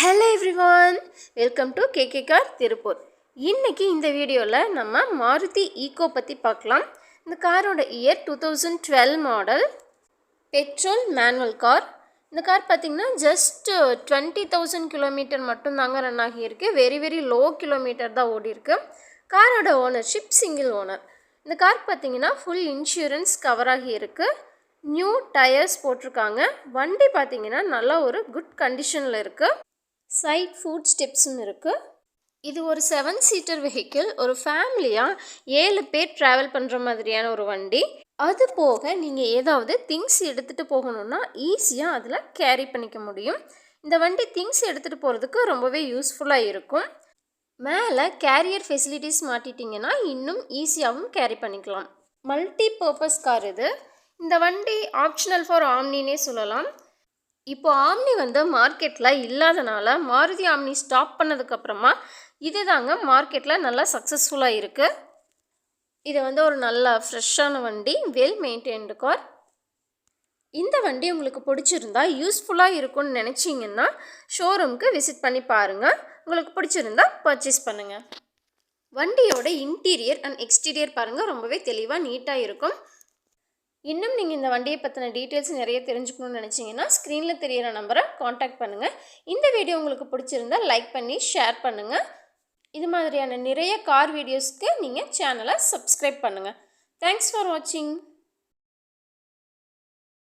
Hello everyone, welcome to KK Car Tirupur. இன்னைக்கு இந்த வீடியோவில் நம்ம மாருதி ஈகோ பற்றி பார்க்கலாம். இந்த காரோட year 2012 model, petrol manual car. இந்த கார் பார்த்திங்கன்னா ஜஸ்ட் 20,000 கிலோமீட்டர் மட்டும்தாங்க ரன் ஆகியிருக்கு. வெரி லோ கிலோமீட்டர் தான் ஓடி இருக்கு. காரோட ஓனர்ஷிப் சிங்கிள் ஓனர். இந்த கார் பார்த்திங்கன்னா ஃபுல் இன்சூரன்ஸ் கவர் ஆகியிருக்கு. நியூ டயர்ஸ் போட்டிருக்காங்க. வண்டி பார்த்திங்கன்னா நல்லா ஒரு குட் கண்டிஷனில் இருக்குது. சைட் ஃபுட் ஸ்டெப்ஸும் இருக்குது. இது ஒரு 7 சீட்டர் வெஹிக்கிள். ஒரு ஃபேமிலியாக 7 பேர் ட்ராவல் பண்ணுற மாதிரியான ஒரு வண்டி. அது போக நீங்கள் ஏதாவது திங்ஸ் எடுத்துகிட்டு போகணுன்னா ஈஸியாக அதில் கேரி பண்ணிக்க முடியும். இந்த வண்டி திங்ஸ் எடுத்துகிட்டு போகிறதுக்கு ரொம்பவே யூஸ்ஃபுல்லாக இருக்கும். மேலே கேரியர் ஃபெசிலிட்டிஸ் மாட்டிட்டிங்கன்னா இன்னும் ஈஸியாகவும் கேரி பண்ணிக்கலாம். மல்டி பர்பஸ் கார் இது. இந்த வண்டி ஆப்ஷனல் ஃபார் ஆம்னினே சொல்லலாம். இப்போ ஆம்னி மார்க்கெட்டில் இல்லாதனால மாருதி ஆம்னி ஸ்டாப் பண்ணதுக்கப்புறமா இது தாங்க மார்க்கெட்டில் நல்லா சக்ஸஸ்ஃபுல்லாக இருக்குது. இது ஒரு நல்ல ஃப்ரெஷ்ஷான வண்டி, வெல் மெயின்டைன்டு கார். இந்த வண்டி உங்களுக்கு பிடிச்சிருந்தா யூஸ்ஃபுல்லாக இருக்கும்னு நினச்சிங்கன்னா ஷோரூமுக்கு விசிட் பண்ணி பாருங்கள். உங்களுக்கு பிடிச்சிருந்தா பர்ச்சேஸ் பண்ணுங்கள். வண்டியோட இன்டீரியர் அண்ட் எக்ஸ்டீரியர் பாருங்கள், ரொம்பவே தெளிவாக நீட்டாக இருக்கும். இன்னும் நீங்கள் இந்த வண்டியை பற்றின டீட்டெயில்ஸ் நிறைய தெரிஞ்சுக்கணும்னு நினச்சிங்கன்னா ஸ்க்ரீனில் தெரியிற நம்பரை காண்டாக்ட் பண்ணுங்கள். இந்த வீடியோ உங்களுக்கு பிடிச்சிருந்தால் லைக் பண்ணி ஷேர் பண்ணுங்கள். இது மாதிரியான நிறைய கார் வீடியோஸ்க்கு நீங்கள் சேனலை சப்ஸ்கிரைப் பண்ணுங்கள். தேங்க்ஸ் ஃபார் வாட்சிங்.